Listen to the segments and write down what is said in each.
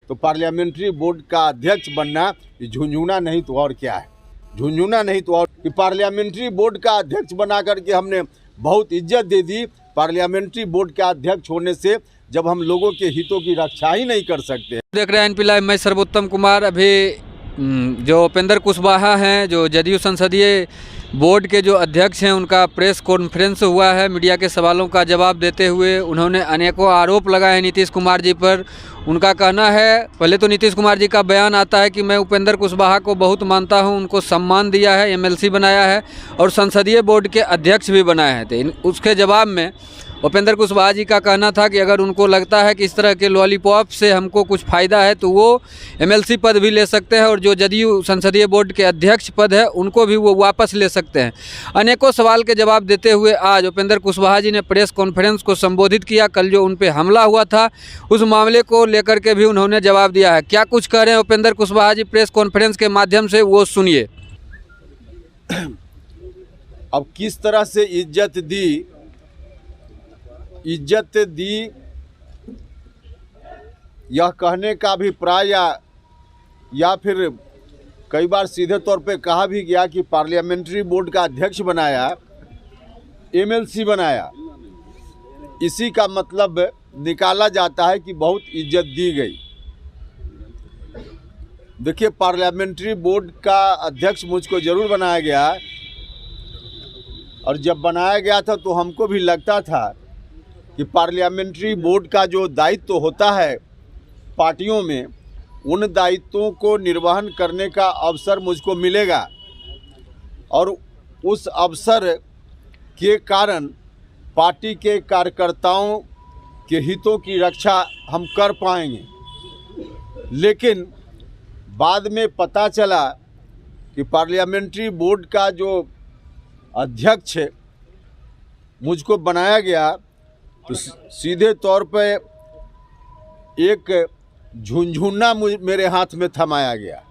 तो parliamentary board का अध्यक्ष बनना ये झुंझुना नहीं तो और क्या है, झुंझुना नहीं तो और कि पार्लियामेंट्री बोर्ड का अध्यक्ष बना करके हमने बहुत इज्जत दे दी। पार्लियामेंट्री बोर्ड का अध्यक्ष होने से जब हम लोगों के हितों की रक्षा ही नहीं कर सकते। देख रहे हैं एनपी लाइव, मैं सर्वोत्तम कुमार। अभी जो उपेंद्र कुशवाहा हैं, जो जदयू संसदीय बोर्ड के जो अध्यक्ष हैं, उनका प्रेस कॉन्फ्रेंस हुआ है। मीडिया के सवालों का जवाब देते हुए उन्होंने अनेकों आरोप लगाए हैं नीतीश कुमार जी पर। उनका कहना है, पहले तो नीतीश कुमार जी का बयान आता है कि मैं उपेंद्र कुशवाहा को बहुत मानता हूं, उनको सम्मान दिया है, एमएलसी बनाया है और संसदीय बोर्ड के अध्यक्ष भी बनाए थे। उसके जवाब में उपेंद्र कुशवाहा जी का कहना था कि अगर उनको लगता है कि इस तरह के लॉलीपॉप से हमको कुछ फ़ायदा है तो वो एमएलसी पद भी ले सकते हैं और जो जदयू संसदीय बोर्ड के अध्यक्ष पद है उनको भी वो वापस ले सकते हैं। अनेकों सवाल के जवाब देते हुए आज उपेंद्र कुशवाहा जी ने प्रेस कॉन्फ्रेंस को संबोधित किया। कल जो उन पर हमला हुआ था उस मामले को लेकर के भी उन्होंने जवाब दिया है। क्या कुछ कह रहे हैं उपेंद्र कुशवाहा जी प्रेस कॉन्फ्रेंस के माध्यम से, वो सुनिए। अब किस तरह से इज्जत दी यह कहने का अभिप्राय या फिर कई बार सीधे तौर पे कहा भी गया कि पार्लियामेंट्री बोर्ड का अध्यक्ष बनाया, एमएलसी बनाया, इसी का मतलब निकाला जाता है कि बहुत इज्जत दी गई। देखिए, पार्लियामेंट्री बोर्ड का अध्यक्ष मुझको जरूर बनाया गया और जब बनाया गया था तो हमको भी लगता था कि पार्लियामेंट्री बोर्ड का जो दायित्व होता है पार्टियों में, उन दायित्वों को निर्वहन करने का अवसर मुझको मिलेगा और उस अवसर के कारण पार्टी के कार्यकर्ताओं के हितों की रक्षा हम कर पाएंगे। लेकिन बाद में पता चला कि पार्लियामेंट्री बोर्ड का जो अध्यक्ष मुझको बनाया गया तो सीधे तौर पे एक झुंझुना मेरे हाथ में थमाया गया।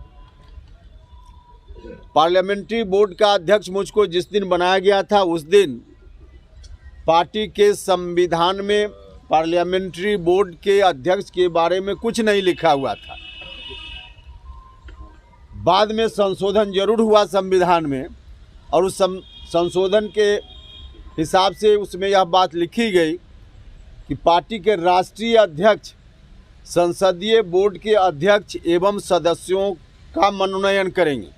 पार्लियामेंट्री बोर्ड का अध्यक्ष मुझको जिस दिन बनाया गया था उस दिन पार्टी के संविधान में पार्लियामेंट्री बोर्ड के अध्यक्ष के बारे में कुछ नहीं लिखा हुआ था। बाद में संशोधन जरूर हुआ संविधान में और उस संशोधन के हिसाब से उसमें यह बात लिखी गई कि पार्टी के राष्ट्रीय अध्यक्ष संसदीय बोर्ड के अध्यक्ष एवं सदस्यों का मनोनयन करेंगे।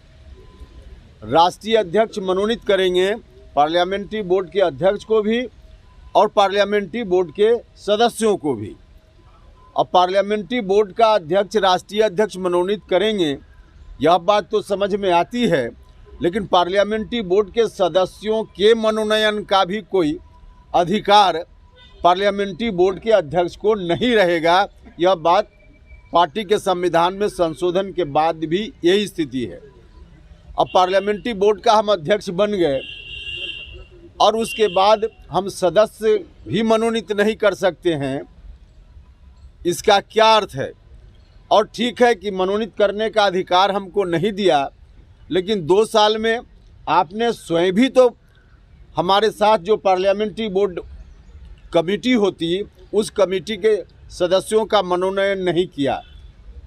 राष्ट्रीय अध्यक्ष मनोनीत करेंगे पार्लियामेंट्री बोर्ड के अध्यक्ष को भी और पार्लियामेंट्री बोर्ड के सदस्यों को भी। अब पार्लियामेंट्री बोर्ड का अध्यक्ष राष्ट्रीय अध्यक्ष मनोनीत करेंगे, यह बात तो समझ में आती है, लेकिन पार्लियामेंट्री बोर्ड के सदस्यों के मनोनयन का भी कोई अधिकार पार्लियामेंट्री बोर्ड के अध्यक्ष को नहीं रहेगा। यह बात पार्टी के संविधान में संशोधन के बाद भी यही स्थिति है। अब पार्लियामेंट्री बोर्ड का हम अध्यक्ष बन गए और उसके बाद हम सदस्य भी मनोनीत नहीं कर सकते हैं, इसका क्या अर्थ है? और ठीक है कि मनोनीत करने का अधिकार हमको नहीं दिया, लेकिन 2 साल में आपने स्वयं भी तो हमारे साथ जो पार्लियामेंट्री बोर्ड कमेटी होती, उस कमेटी के सदस्यों का मनोनयन नहीं किया।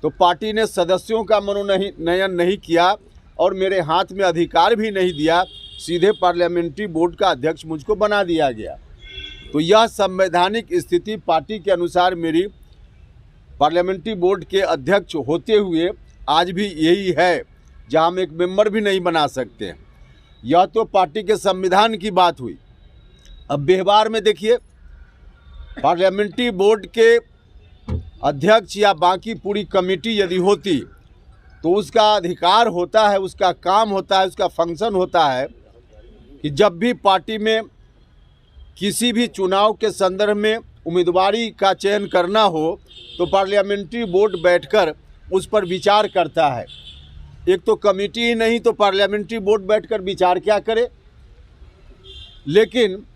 तो पार्टी ने सदस्यों का मनोनयन नहीं किया और मेरे हाथ में अधिकार भी नहीं दिया, सीधे पार्लियामेंट्री बोर्ड का अध्यक्ष मुझको बना दिया गया। तो यह संवैधानिक स्थिति पार्टी के अनुसार मेरी पार्लियामेंट्री बोर्ड के अध्यक्ष होते हुए आज भी यही है, जहां हम एक मेंबर भी नहीं बना सकते। यह तो पार्टी के संविधान की बात हुई। अब व्यवहार में देखिए, पार्लियामेंट्री बोर्ड के अध्यक्ष या बाकी पूरी कमेटी यदि होती तो उसका अधिकार होता है, उसका काम होता है, उसका फंक्शन होता है कि जब भी पार्टी में किसी भी चुनाव के संदर्भ में उम्मीदवारी का चयन करना हो तो पार्लियामेंट्री बोर्ड बैठकर उस पर विचार करता है। एक तो कमेटी ही नहीं तो पार्लियामेंट्री बोर्ड बैठकर विचार क्या करे। लेकिन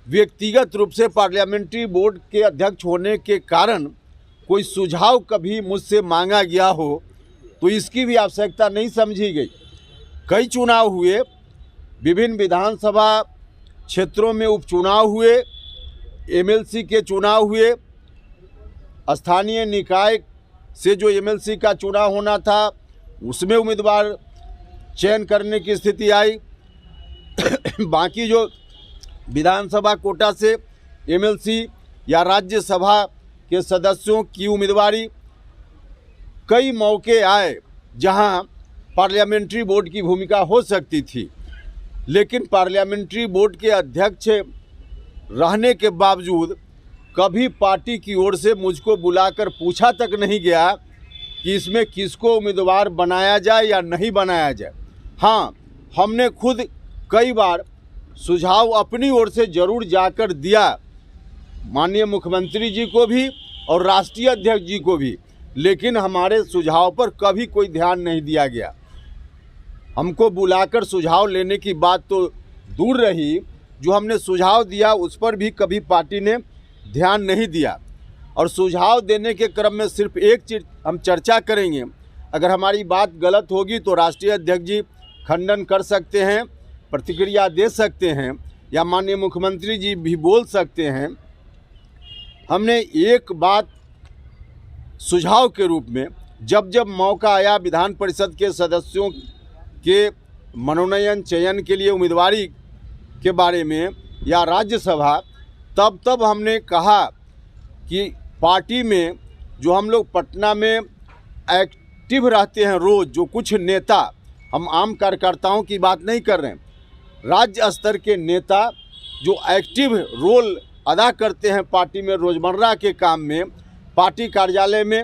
व्यक्तिगत रूप से पार्लियामेंट्री बोर्ड के अध्यक्ष होने के कारण कोई सुझाव कभी मुझसे मांगा गया हो तो इसकी भी आवश्यकता नहीं समझी गई। कई चुनाव हुए, विभिन्न विधानसभा क्षेत्रों में उपचुनाव हुए, एमएलसी के चुनाव हुए, स्थानीय निकाय से जो एमएलसी का चुनाव होना था उसमें उम्मीदवार चयन करने की स्थिति आई। बाकी जो विधानसभा कोटा से एमएलसी या राज्यसभा के सदस्यों की उम्मीदवारी, कई मौके आए जहां पार्लियामेंट्री बोर्ड की भूमिका हो सकती थी, लेकिन पार्लियामेंट्री बोर्ड के अध्यक्ष रहने के बावजूद कभी पार्टी की ओर से मुझको बुलाकर पूछा तक नहीं गया कि इसमें किसको उम्मीदवार बनाया जाए या नहीं बनाया जाए। हाँ, हमने खुद कई बार सुझाव अपनी ओर से ज़रूर जाकर दिया, माननीय मुख्यमंत्री जी को भी और राष्ट्रीय अध्यक्ष जी को भी, लेकिन हमारे सुझाव पर कभी कोई ध्यान नहीं दिया गया। हमको बुलाकर सुझाव लेने की बात तो दूर रही, जो हमने सुझाव दिया उस पर भी कभी पार्टी ने ध्यान नहीं दिया। और सुझाव देने के क्रम में सिर्फ एक चीज़ हम चर्चा करेंगे, अगर हमारी बात गलत होगी तो राष्ट्रीय अध्यक्ष जी खंडन कर सकते हैं, प्रतिक्रिया दे सकते हैं, या माननीय मुख्यमंत्री जी भी बोल सकते हैं। हमने एक बात सुझाव के रूप में, जब जब मौका आया विधान परिषद के सदस्यों के मनोनयन चयन के लिए उम्मीदवारी के बारे में या राज्यसभा, तब हमने कहा कि पार्टी में जो हम लोग पटना में एक्टिव रहते हैं रोज़, जो कुछ नेता, हम आम कार्यकर्ताओं की बात नहीं कर रहे हैं, राज्य स्तर के नेता जो एक्टिव रोल अदा करते हैं पार्टी में रोज़मर्रा के काम में, पार्टी कार्यालय में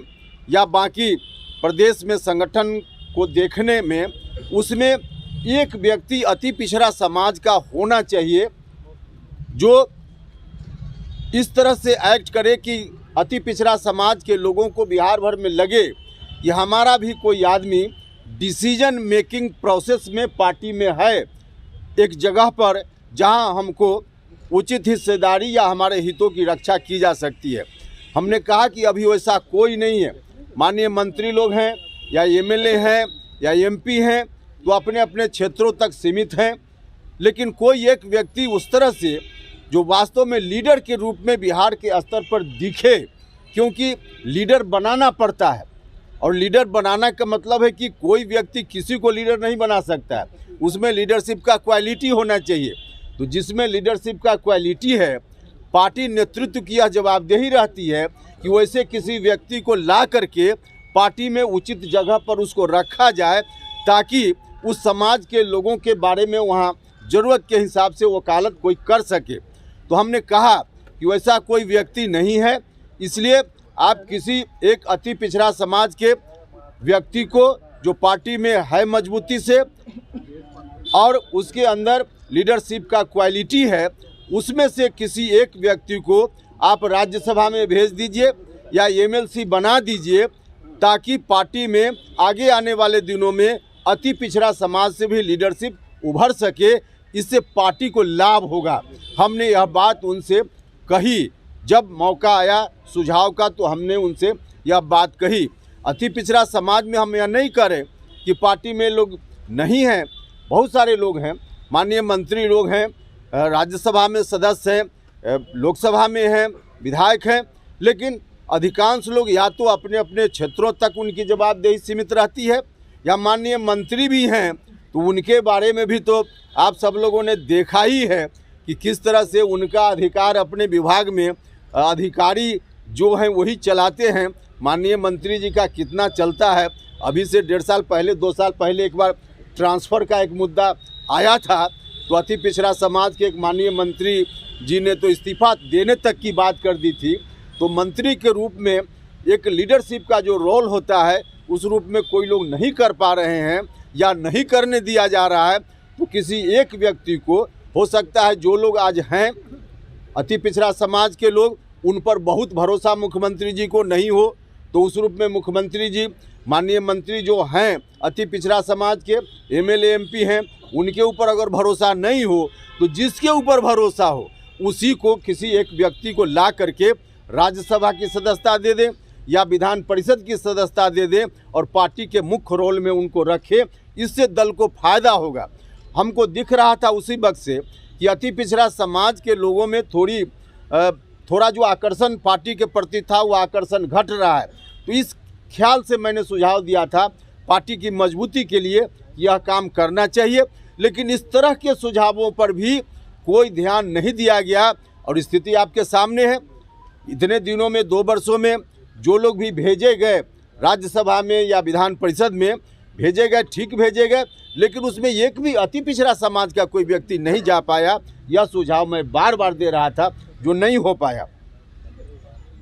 या बाकी प्रदेश में संगठन को देखने में, उसमें एक व्यक्ति अति पिछड़ा समाज का होना चाहिए जो इस तरह से एक्ट करे कि अति पिछड़ा समाज के लोगों को बिहार भर में लगे कि हमारा भी कोई आदमी डिसीजन मेकिंग प्रोसेस में पार्टी में है, एक जगह पर जहां हमको उचित हिस्सेदारी या हमारे हितों की रक्षा की जा सकती है। हमने कहा कि अभी वैसा कोई नहीं है। माननीय मंत्री लोग हैं या एमएलए हैं या एमपी हैं तो अपने अपने क्षेत्रों तक सीमित हैं, लेकिन कोई एक व्यक्ति उस तरह से जो वास्तव में लीडर के रूप में बिहार के स्तर पर दिखे, क्योंकि लीडर बनाना पड़ता है और लीडर बनाना का मतलब है कि कोई व्यक्ति किसी को लीडर नहीं बना सकता है, उसमें लीडरशिप का क्वालिटी होना चाहिए। तो जिसमें लीडरशिप का क्वालिटी है, पार्टी नेतृत्व की यह जवाबदेही रहती है कि वैसे किसी व्यक्ति को ला करके पार्टी में उचित जगह पर उसको रखा जाए, ताकि उस समाज के लोगों के बारे में वहाँ ज़रूरत के हिसाब से वकालत कोई कर सके। तो हमने कहा कि वैसा कोई व्यक्ति नहीं है, इसलिए आप किसी एक अति पिछड़ा समाज के व्यक्ति को जो पार्टी में है मजबूती से और उसके अंदर लीडरशिप का क्वालिटी है, उसमें से किसी एक व्यक्ति को आप राज्यसभा में भेज दीजिए या एमएलसी बना दीजिए, ताकि पार्टी में आगे आने वाले दिनों में अति पिछड़ा समाज से भी लीडरशिप उभर सके, इससे पार्टी को लाभ होगा। हमने यह बात उनसे कही, जब मौका आया सुझाव का तो हमने उनसे यह बात कही। अति पिछड़ा समाज में हम यह नहीं करें कि पार्टी में लोग नहीं हैं, बहुत सारे लोग हैं, माननीय मंत्री लोग हैं, राज्यसभा में सदस्य हैं, लोकसभा में हैं, विधायक हैं, लेकिन अधिकांश लोग या तो अपने अपने क्षेत्रों तक उनकी जवाबदेही सीमित रहती है, या माननीय मंत्री भी हैं तो उनके बारे में भी तो आप सब लोगों ने देखा ही है कि किस तरह से उनका अधिकार अपने विभाग में अधिकारी जो हैं वही चलाते हैं। माननीय मंत्री जी का कितना चलता है, अभी से 1.5 साल पहले 2 साल पहले एक बार ट्रांसफ़र का एक मुद्दा आया था, तो अति पिछड़ा समाज के एक माननीय मंत्री जी ने तो इस्तीफा देने तक की बात कर दी थी। तो मंत्री के रूप में एक लीडरशिप का जो रोल होता है, उस रूप में कोई लोग नहीं कर पा रहे हैं या नहीं करने दिया जा रहा है, तो किसी एक व्यक्ति को हो सकता है, जो लोग आज हैं अति पिछड़ा समाज के लोग, उन पर बहुत भरोसा मुख्यमंत्री जी को नहीं हो, तो उस रूप में मुख्यमंत्री जी, माननीय मंत्री जो हैं अति पिछड़ा समाज के एमएलए एमपी हैं, उनके ऊपर अगर भरोसा नहीं हो तो जिसके ऊपर भरोसा हो उसी को किसी एक व्यक्ति को ला करके राज्यसभा की सदस्यता दे दें या विधान परिषद की सदस्यता दे दें और पार्टी के मुख्य रोल में उनको रखें, इससे दल को फायदा होगा। हमको दिख रहा था उसी वक्त से कि अति पिछड़ा समाज के लोगों में थोड़ा जो आकर्षण पार्टी के प्रति था वो आकर्षण घट रहा है। तो इस ख्याल से मैंने सुझाव दिया था पार्टी की मजबूती के लिए यह काम करना चाहिए, लेकिन इस तरह के सुझावों पर भी कोई ध्यान नहीं दिया गया। और स्थिति आपके सामने है। इतने दिनों में 2 वर्षों में जो लोग भी भेजे गए राज्यसभा में या विधान परिषद में भेजे गए, ठीक भेजे गए, लेकिन उसमें एक भी अति पिछड़ा समाज का कोई व्यक्ति नहीं जा पाया। यह सुझाव मैं बार बार दे रहा था, जो नहीं हो पाया।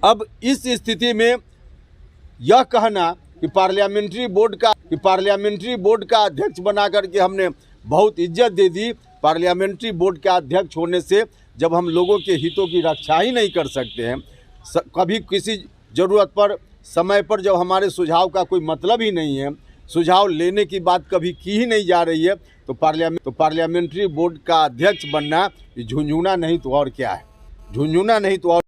अब इस स्थिति में यह कहना कि पार्लियामेंट्री बोर्ड का अध्यक्ष बना करके हमने बहुत इज्जत दे दी, पार्लियामेंट्री बोर्ड का अध्यक्ष होने से जब हम लोगों के हितों की रक्षा ही नहीं कर सकते हैं, कभी किसी ज़रूरत पर समय पर जब हमारे सुझाव का कोई मतलब ही नहीं है, सुझाव लेने की बात कभी की ही नहीं जा रही है, तो पार्लियामेंट्री बोर्ड का अध्यक्ष बनना ये झुंझुना नहीं तो और क्या है, झुंझुना नहीं तो और